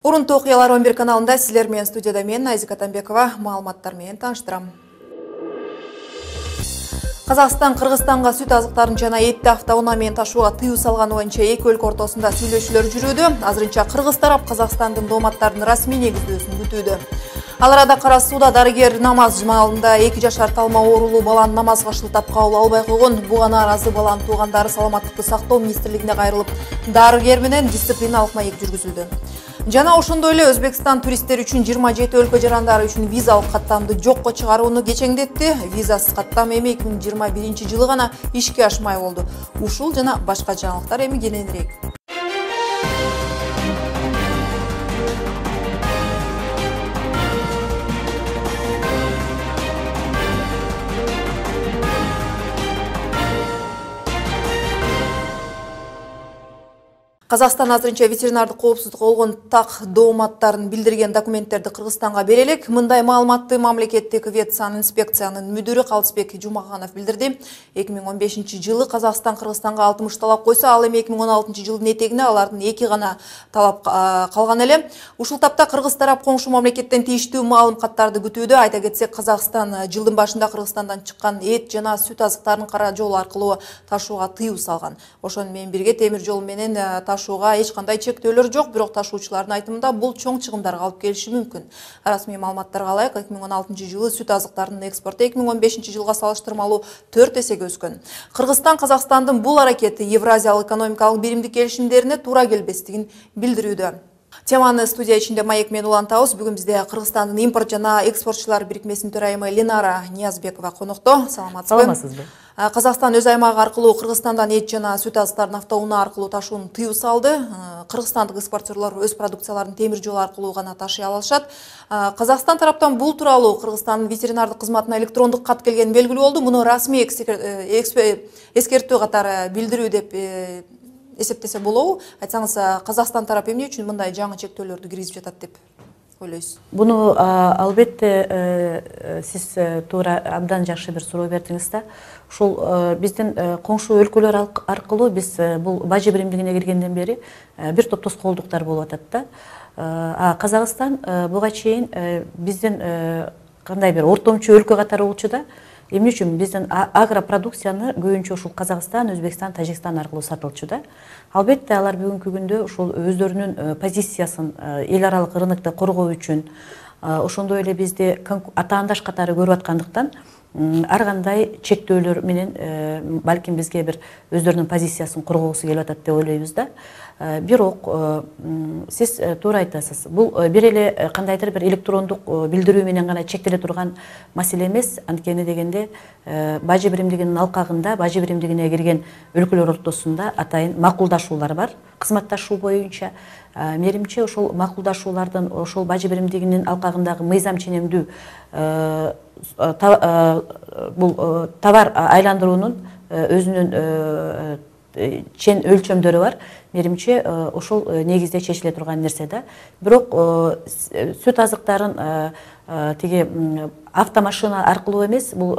Урунтуу окуялар 11 каналында силер менен студияда мен Айзика Атамбекова маалыматтар менен тааныштырам. Казакстан Кыргызстанга сүт азыктарын жана этти автоунаа менен ташууга тыюу салганы боюнча эки өлкө ортосунда сүйлөшүүлөр жүрүүдө. Азырынча Кыргыз тарап Казакстандын дооматтарын расмий негиздөөсүн күтүүдө. Ал арада Кара сууда дарыгер намаз маалында 2 жашар талма оорулуу баланы намазга шылтап кабыл албай койгон. Буга нааразы баланын туугандары Саламаттыкты сактоо министрлигине кайрылып, дарыгер менен дисциплиналык маек жүргүзүлдү. Жана ошондой эле Өзбекстан туристтер үчүн 27 өлкө жарандары үчүн визалык каттамды жокко чыгарууну кечеңдетти. Визасыз каттам эми 2021 жылы гана ишке ашмай болду. Ушул жана башка жаңылыктар эми кененирээк. Казакстан азырынча ветеринардык коопсуздукка болгон так дооматтарын билдирген документтерди Кыргызстанга бере элек. Мындай маалыматты мамлекеттик ветсанинспекциянын мүдүрү Калысбек Жумаханов билдирди. 2015 жылы Казакстан Кыргызстанга 60 талап койсо, ал эми 2016 жылдын этегине алардын 2 гана талап калган эле. Ушул тапта Кыргыз тарап коңшу мамлекеттен тийиштүү маалым каттарды күтүүдө. Айта кетсек, Казакстан жылдын башында Кыргызстандан чыккан эт жана сүт азыктарын кара жол аркылуу ташууга тыюу салган. Ошону менен бирге темир жол менен ташууга эч кандай чектөөлөр жок, бирок ташуучулардын айтымында бул чоң чыгымдарга алып келиши мүмкүн. Расмий маалыматтарга ылайык, 2016 жылы сүт азыктарынын экспорту 2015 жылга салыштырмалуу 4 эсеге өскөн. Кыргызстан Казакстандын бул аракети Евразиялык экономикалык биримдик келишимдерине туура келбестигин билдирүүдө. Теманы студия ичинде маек менен улантабыз. Бүгүн бизде Кыргызстандын импорт жана экспортчулар бирикмесинин төрайымы Ленара Ниязбекова конокто. Саламатсызбы? Казакстан өз аймагы аркылуу Кыргызстандан эт жана сүт азыктарын автоунаа аркылуу ташууну тыюу салды. Кыргызстандык экспортерлор өз продукцияларын темир жол аркылуу гана ташый алышат. Казакстан тараптан бул тууралуу Кыргызстандын ветеринардык кызматына электрондук кат келгени белгилүү болду. Муну расмий эскертүү катары билдирүү деп эсептесе болобу? Айтсаңыз, Казакстан тарап эмне үчүн мындай жаңы чектөөлөрдү киргизип жатат деп ойлойсуз? Буну албетте сиз туура абдан жакшы бир суроо бердиңиз да. Ушул биздин коңшу өлкөлөр аркылуу биз бул бажы биримдигине киргенден бери бир топ тоскоолдуктар болуп атат да. Казакстан буга чейин биздин кандай бир ортомчу өлкө катары болчу да. Эмне үчүн биздин агропродукцияны көбүнчө ушул Казакстан, Өзбекстан, Тажикстан аркылуу сатылчу да. Албетте алар бүгүнкү күндө ушул өздөрүнүн позициясын эл аралык рынокто коргоо үчүн, ошондой эле бизди атаандаш катары көрүп аткандыктан ар кандай чектөөлөр менен балким бизге бир өздөрүнүн позициясын коргоосу келип атат деп ойлойбуз да. Бирок сиз туура айтасыз. Бул бир эле кандайдыр бир электрондук билдирүү менен гана чектеле турган маселе эмес. Анткени дегенде бажы биримдигинин алкагында, бажы биримдигине кирген өлкөлөр ортосунда атайын макулдашуулар бар. Кызматташуу боюнча менимче ошол макулдашуулардын ошол бажы биримдигинин алкагындагы мыйзам ченемдүү бул товар айландыруунун өзүнүн чен өлчөмдөрү бар. Менимче ошол негизде чечиле турган нерсе да. Бирок сүт азыктарын тиги автомашина аркылуу эмес, бул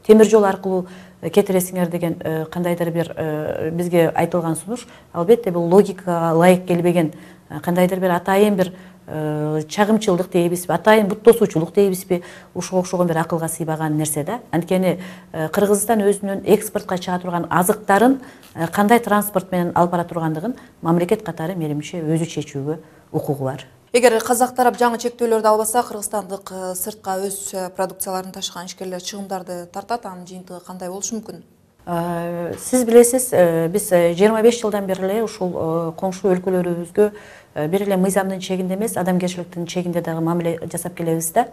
темир жол аркылуу кетиресиңер деген кандайдыр бир бизге айтылган сунуш, албетте бул логикага ылайык келбеген, кандайдыр бир атайын бир чагымчылдык дейбизби, атайын бут тосуучулук дейбизби, ушуга окшогон бир акылга сыйбаган нерсе да. Анткени Кыргызстан өзүнүн экспортко чыга турган азыктарын кандай транспорт менен алып бара тургандыгын мамлекет катары менимче өзү чечүүгө укугу бар. Эгер казак тарап жаңы чектөөлөрдү албаса, кыргызстандык сыртка өз продукцияларын ташыган ишкерлер чыгымдарды тартат, анын жыйынтыгы кандай болушу мүмкүн? Сиз билесиз, биз 25 жылдан бери эле ушул коңшу өлкөлөрүбүзгө бир эле мыйзамдын чегинде эмес, адамгерчиликтин чегинде дагы мамиле жасап келебиз да.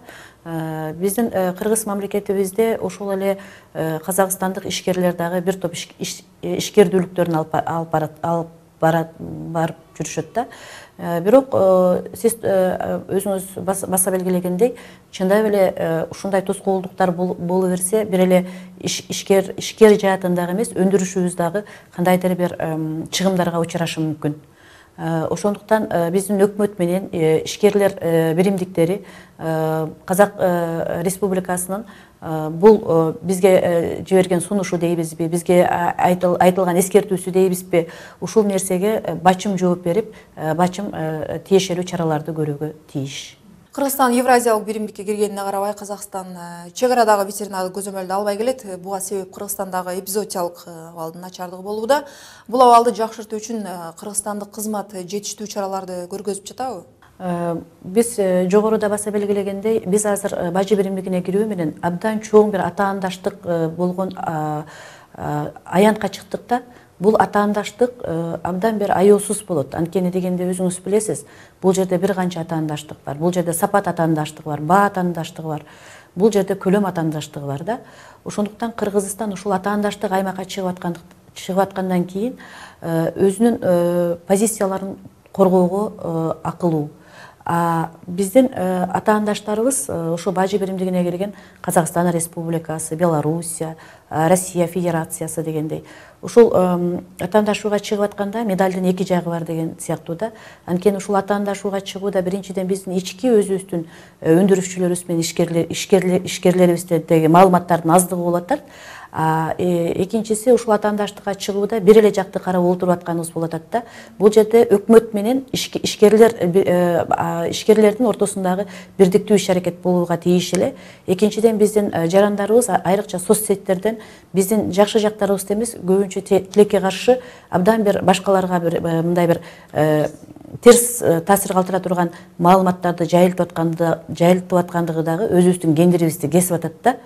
Биздин кыргыз мамлекетибизде ошол эле казакстандык ишкерлер дагы бир топ ишкердүүлүктөрүн алып барып жүрүшөт да. Бирок сиз өзүңүз баса белгилегендей, чындап эле ушундай тоскоолдуктар боло берсе, бир эле ишкер жаатындагы эмес, өндүрүшүбүз дагы кандайдыр бир чыгымдарга учурашы мүмкүн. Ошондуктан биздин өкмөт менен ишкерлер биримдиктери Казак Республикасынын бул бизге жиберген сунушу дейбизби, бизге айтылган эскертүүсү дейбизби, ушул нерсеге бачым жооп берип, бачым тиешелүү чараларды көрүүгө тийиш. Кыргызстан Евразиялык биримдикке киргенине карабай, Казакстан чек арадагы ветеринардык көзөмөлдү албай келет. Буга себеп Кыргызстандагы эпизоотиялык абалдын начардыгы болууда. Бул абалды жакшыртуу үчүн кыргызстандык кызмат жетиштүү чараларды көргөзүп жатабы? Биз жогоруда баса белгилегендей, биз азыр бажы биримдигине кирүү менен абдан чоң бир атаандаштык болгон аянтка чыктык да. Бул атаандаштык абдан бир аяусуз болот. Анткени дегенде өзүңүз билесиз, бул жерде бир канча атаандаштык бар. Бул жерде сапат атаандаштыгы бар, баа атаандаштыгы бар. Бул жерде көлөм атаандаштыгы бар да. Ошондуктан Кыргызстан ушул атаандаштык аймакка чыгып аткандан кийин өзүнүн позицияларын коргоого акылуу. Биздин атаандаштарыбыз ошо бажы биримдигине кирген Казакстан Республикасы, Белоруссия, Россия Федерациясы дегендей. Ушул атаандашууга чыгып атканда медалдын эки жагы бар деген сыяктуу да. Анткени ушул атаандашууга чыгууда биринчиден биздин ички өзүбүздүн өндүрүшчүлөрүбүз менен ишкерлерибиздеги маалыматтардын аздыгы болуп атат. Экинчиси, ушул атаандаштыкка чыгууда бир эле жакты карап олтуруп атканыбыз болуп атат да. Бул жерде өкмөт менен ишкерлердин ортосундагы бирдиктүү иш-аракет болууга тийиш эле. Экинчиден, биздин жарандарыбыз айрыкча соц сеттерден биздин жакшы жактарыбызды эмес, көбүнчө тилекке каршы абдан бир башкаларга бир мындай бир терс таасир калтыра турган маалыматтарды жайылтып аткандыгы дагы өзүбүздүн кендирибизди кесип атат да.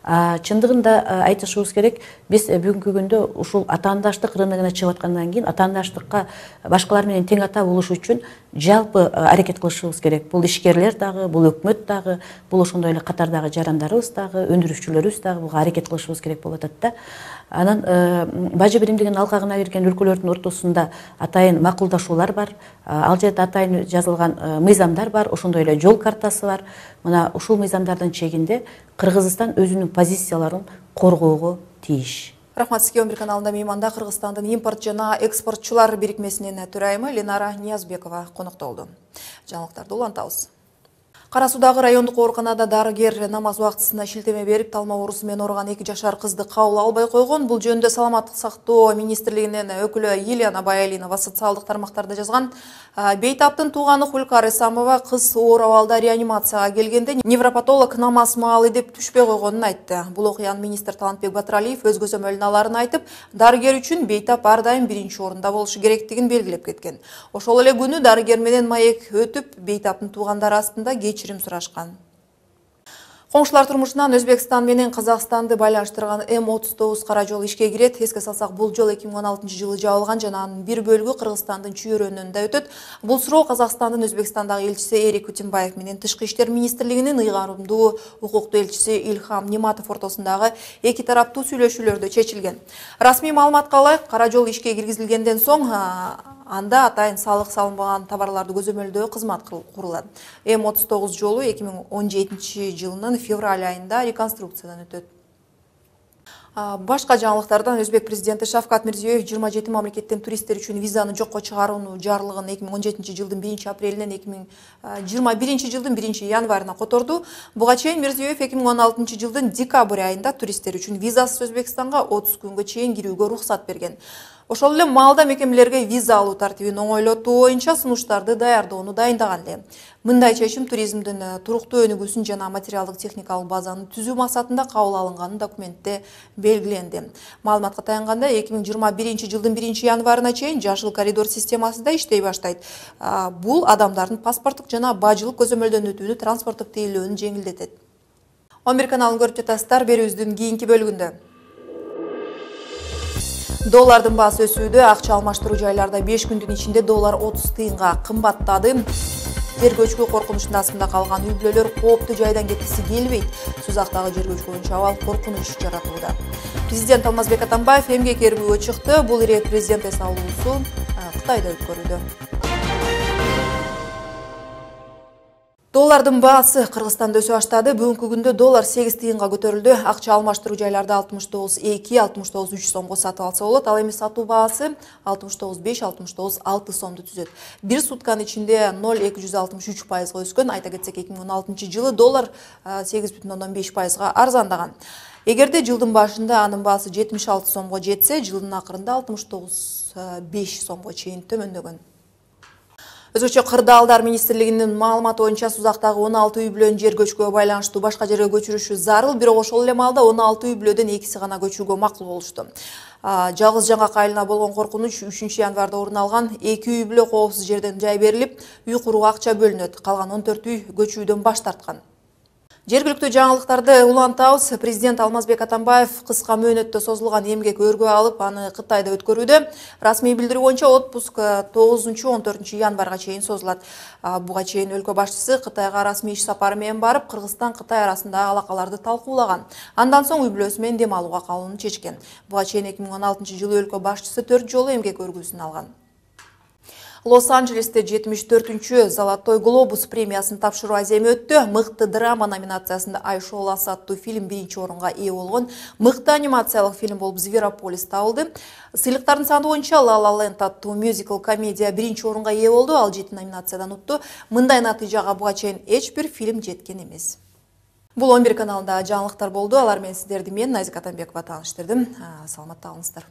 Чындыгында айтышыбыз керек, биз бүгүнкү күндө ушул атаандаштык рыногуна чыгып аткандан кийин атаандаштыкка башкалар менен тең ата болуш үчүн жалпы аракет кылышыбыз керек. Бул ишкерлер дагы, бул өкмөт дагы, бул ошондой эле катардагы жарандарыбыз дагы, өндүрүшчүлөрүбүз дагы буга аракет кылышыбыз керек болуп атат да. Анан бажы биримдигинин алкагына кирген өлкөлөрдүн ортосунда атайын макулдашуулар бар. Ал жерде атайын жазылган мыйзамдар бар, ошондой эле жол картасы бар. Мына ушул мыйзамдардын чегинде Кыргызстан өзүнүн позицияларын коргоого тийиш. Рахмат сизге. 11 каналында мейманда Кыргызстандын импорт жана экспортчулар бирикмесинин төрайымы Ленара Ниязбекова конокто болду. Жаңылыктарды улантабыз. Кара Суудагы райондук ооруканада дарыгер намаз убактысына шилтеме берип, талма оорусу менен ооруган 2 жашар кызды кабыл албай койгон. Бул жөнүндө Саламаттык сактоо министрлигинин өкүлү Елена Баялинова социалдык тармактарда жазган. Бейтаптын тууганы Хулкар Исамова кыз оор абалда реанимацияга келгенде невропатолог намаз маалы деп түшпөй койгонун айтты. Бул окуяны министр Талантбек Батыралиев өз көзөмөлүнө аларын айтып, дарыгер үчүн бейтап ар дайым биринчи орунда болушу керектигин белгилеп кеткен. Ошол эле күнү дарыгер менен маек өтүп, бейтаптын туугандары астында кечирим сурашкан. Коңшулар турмушунан Өзбекстан менен Казакстанды байланыштырган М39 кара жол ишке кирет. Эске салсак, бул жол 2016-жылы жабылган жана анын бир бөлүгү Кыргызстандын чүйөрөнүндө өтөт. Бул суроо Казакстандын Өзбекстандагы элчиси Эрик Кутимбаев менен Тышкы иштер министрлигинин ыйгарымдуу укуктуу элчиси Илхам Ниматов ортосундагы эки тараптуу сүйлөшүүлөрдө чечилген. Расмий маалыматка ылайык, кара жол ишке киргизилгенден соң анда атайын салык салынбаган товарларды көзөмөлдөө кызмат курулат. М39 жолу 2017-жылынын февраль айында реконструкциядан өтөт. Башка жаңылыктардан Өзбек президенти Шавкат Мирзиёев 27 мамлекеттен туристтер үчүн визаны жокко чыгаруунун жарлыгын 2017-жылдын 1-апрелинен 2021-жылдын 1-январына которду. Буга чейин Мирзиёев 2016-жылдын декабрь айында туристтер үчүн визасыз Өзбекстанга 30 күнгө чейин кирүүгө уруксат берген. Ошол эле маалда мекемелерге виза алуу тартибин оңойлотуу боюнча сунуштарды даярдоону дайындаган эле. Мындай чечим туризмдин туруктуу өнүгүүсүн жана материалдык техникалык базаны түзүү максатында кабыл алынганы документте белгиленди. Маалыматка таянганда 2021-жылдын 1-январына чейин жашыл коридор системасында иштей баштайт. Бул адамдардын паспорттук жана бажылык көзөмөлдөн өтүүнү, транспорттук тейлөөнү жеңилдетет. 11 каналын көрүп жатасыздар. Берүүбүздүн кийинки бөлүгүндө доллардын баасы өсүүдө. Акча алмаштыруу жайларда 5 күндүн ичинде доллар 30 тыйынга кымбаттады. Жергөчкү коркунучунун астында калган үй бүлөлөр кооптуу жайдан кеткиси келбейт. Сузактагы жергөчкү боюнча абал коркунуч жаратууда. Президент Алмазбек Атамбаев эмгек эрбүүгө чыкты. Бул ирет президент эс алуусу Кытайда өткөрүлдү. Доллардын баасы Кыргызстанда өсө баштады. Бүгүнкү күндө доллар 8 тыйынга көтөрүлдү. Акча алмаштыруу жайларда 69,2-69,3 сомго сатып алса болот. Ал эми сатуу баасы 69,5-69,6 сомду түзөт. Бир сутканын ичинде 0,263% өскөн. Айта кетсек, 2016 жылы доллар 8,5% арзандаган. Эгерде жылдын башында анын баасы 76 сомго жетсе, жылдын акырында 69,5 сомго чейин төмөндөгөн. Өзгөчө Кырдаалдар министрлигинин маалыматы боюнча Сузактагы 16 үй бүлөнүн жер көчкүгө байланыштуу башка жерге көчүрүшү зарыл, бирок ошол эле маалда 16 үй бүлөдөн 2си гана көчүүгө макул болушту. Жалгыз жаңак айылына болгон коркунуч 3 январда орун алган. 2 үй бүлө коопсуз жерден жай берилип, үй курууга акча бөлүнөт. Калган 14 үй көчүүдөн баш тарткан. Жергиликтүү жаңылыктарды улантабыз. Президент Алмазбек Атамбаев кыска мөөнөттө созулган эмгек өргө алып, аны Кытайда өткөрүүдө. Расмий билдирүү боюнча отпуск 9-14 январга чейин созулат. Буга чейин өлкө башчысы Кытайга расмий иш сапары менен барып, Кыргызстан-Кытай арасындагы алакаларды талкуулаган. Андан соң үй бүлөсү менен дем алууга калууну чечкен. Буга чейин 2016 жылы өлкө башчысы 4 жолу эмгек өргүүсүн алган. Лос-Анджелесте 74-чү Золотой глобус премиясын тапшыруу аземи өттү. Мыкты драма номинациясында Айшолас аттуу фильм биринчи орунга ээ болгон. Мыкты анимациялык фильм болуп Зверополис табылды. Сыйлыктардын саны боюнча La La Land аттуу мюзикл комедия биринчи орунга ээ болду. Ал 7 номинациядан утту. Мындай натыйжага буга чейин эч бир фильм жеткен эмес. Бул 11 каналында жаңылыктар болду. Алар менен сиздерди мен Назик Атамбекова тааныштырдым. Саламатта калыңыздар.